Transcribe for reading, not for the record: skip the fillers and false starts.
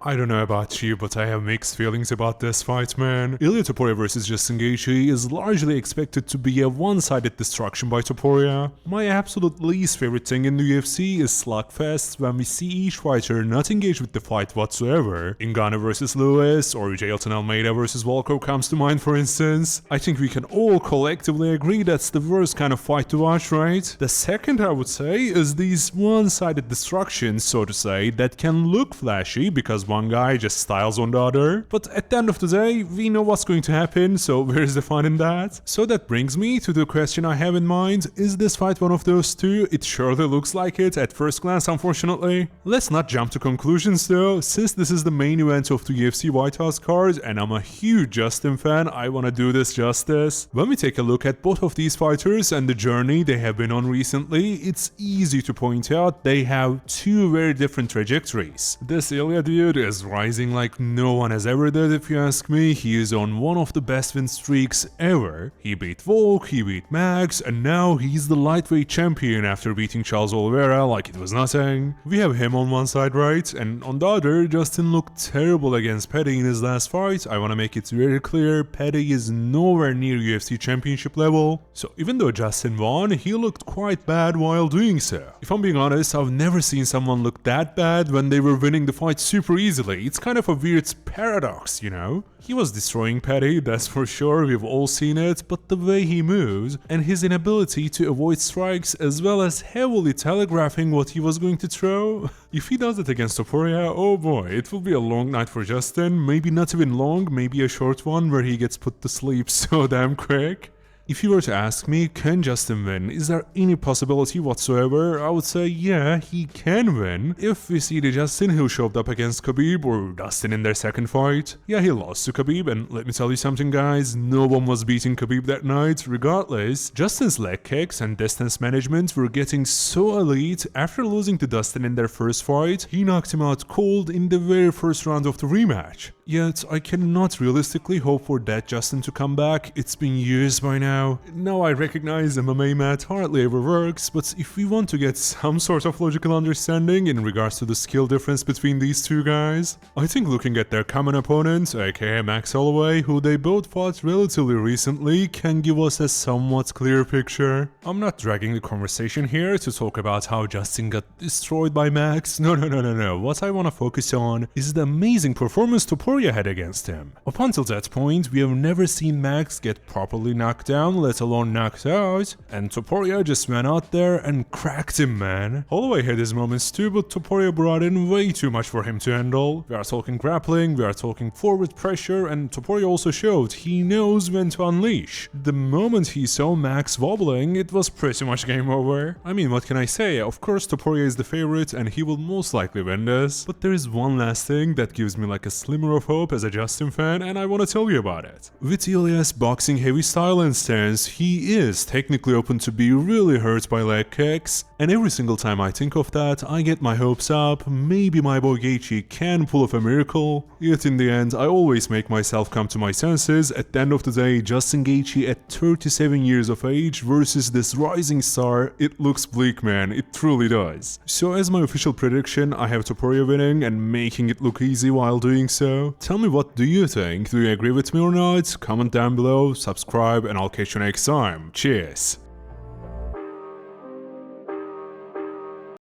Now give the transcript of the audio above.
I don't know about you, but I have mixed feelings about this fight, man. Ilia Topuria vs Justin Gaethje is largely expected to be a one-sided destruction by Topuria. My absolute least favorite thing in the UFC is slugfests when we see each fighter not engage with the fight whatsoever. Ngannou vs Lewis or Jailton Almeida vs Volkov comes to mind, for instance. I think we can all collectively agree that's the worst kind of fight to watch, right? The second, I would say, is these one-sided destructions, so to say, that can look flashy because one guy just styles on the other. But at the end of the day, we know what's going to happen, so where's the fun in that? So that brings me to the question I have in mind: is this fight one of those two? It surely looks like it at first glance, unfortunately. Let's not jump to conclusions though, since this is the main event of the UFC White House Card and I'm a huge Justin fan, I wanna do this justice. When we take a look at both of these fighters and the journey they have been on recently, it's easy to point out they have two very different trajectories. This Ilia dude is rising like no one has ever did, if you ask me. He is on one of the best win streaks ever. He beat Volk, he beat Max, and now he's the lightweight champion after beating Charles Oliveira like it was nothing. We have him on one side, right? And on the other, Justin looked terrible against Petty in his last fight. I wanna make it very clear, Petty is nowhere near UFC championship level. So even though Justin won, he looked quite bad while doing so. If I'm being honest, I've never seen someone look that bad when they were winning the fight super easily. It's kind of a weird paradox, you know? He was destroying Petty, that's for sure, we've all seen it, but the way he moves and his inability to avoid strikes as well as heavily telegraphing what he was going to throw, if he does it against Topuria, oh boy, it will be a long night for Justin. Maybe not even long, maybe a short one where he gets put to sleep so damn quick. If you were to ask me, can Justin win? Is there any possibility whatsoever? I would say yeah, he can win. If we see the Justin who showed up against Khabib or Dustin in their second fight. Yeah, he lost to Khabib, and let me tell you something guys, no one was beating Khabib that night. Regardless, Justin's leg kicks and distance management were getting so elite. After losing to Dustin in their first fight, he knocked him out cold in the very first round of the rematch. Yet, I cannot realistically hope for that Justin to come back. It's been years by now. Now I recognize MMA math hardly ever works, but if we want to get some sort of logical understanding in regards to the skill difference between these two guys, I think looking at their common opponent, aka Max Holloway, who they both fought relatively recently, can give us a somewhat clear picture. I'm not dragging the conversation here to talk about how Justin got destroyed by Max. No. What I want to focus on is the amazing performance Topuria had against him. Up until that point, we have never seen Max get properly knocked down, let alone knocked out, and Topuria just went out there and cracked him, man. Holloway had his moments too, but Topuria brought in way too much for him to handle. We are talking grappling, we are talking forward pressure, and Topuria also showed he knows when to unleash. The moment he saw Max wobbling, it was pretty much game over. I mean, what can I say? Of course Topuria is the favorite and he will most likely win this, but there is one last thing that gives me like a slimmer of hope as a Justin fan, and I want to tell you about it. With Ilia's boxing heavy style and stance, he is technically open to be really hurt by leg kicks, and every single time I think of that, I get my hopes up. Maybe my boy Gaethje can pull off a miracle. Yet in the end, I always make myself come to my senses. At the end of the day, Justin Gaethje at 37 years of age versus this rising star, it looks bleak, man, it truly does. So as my official prediction, I have Topuria winning and making it look easy while doing so. Tell me, what do you think? Do you agree with me or not? Comment down below, subscribe, and I'll catch you next time. Cheers!